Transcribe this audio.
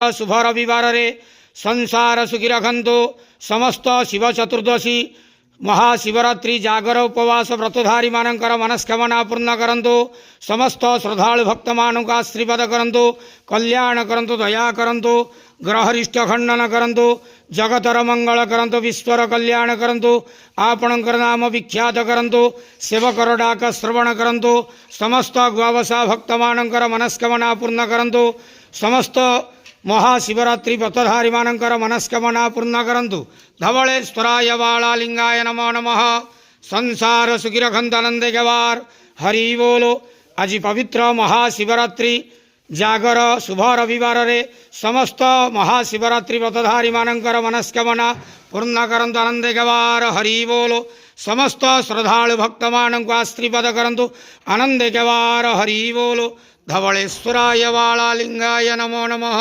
शुभ रविवार रे संसार सुखी रखंतु। समस्त शिव चतुर्दशी महाशिवरात्रि जागर उपवास व्रतधारी मानकर मनस्कामना पूर्ण करंतु। समस्त श्रद्धालु भक्त मानक आशीर्वाद करंतु, कल्याण करंतु, दया करंतु, ग्रहरिष्ट खंडन करंतु, जगतर मंगल करंतु, विश्वर कल्याण करंतु, आपणकर नाम विख्यात करंतु, सेवकर डाक श्रवण करंतु। समस्त ग्वावसा भक्त मानकर मनस्कामना पूर्ण करंतु। समस्त महाशिवरात्रि व्रतधारी मानकर मनस्कामना पूर्ण करंतु। धवलेश्वराय बालालिंगाय नमो नमः। संसार सुखी रखंतु आनंदे गवार। हरि बोलो। आज पवित्र महाशिवरात्रि जागर शुभ रविवार रे समस्त महाशिवरात्रि व्रतधारी मानकर मनस्कामना पूर्ण करंतु आनंदे गवार। हरि बोलो। समस्त श्रद्धालु भक्त मानक आशीर्वाद करंतु आनंदे गवार। हरि बोलो। धवलेश्वराय बालालिंगाय नमो नमः।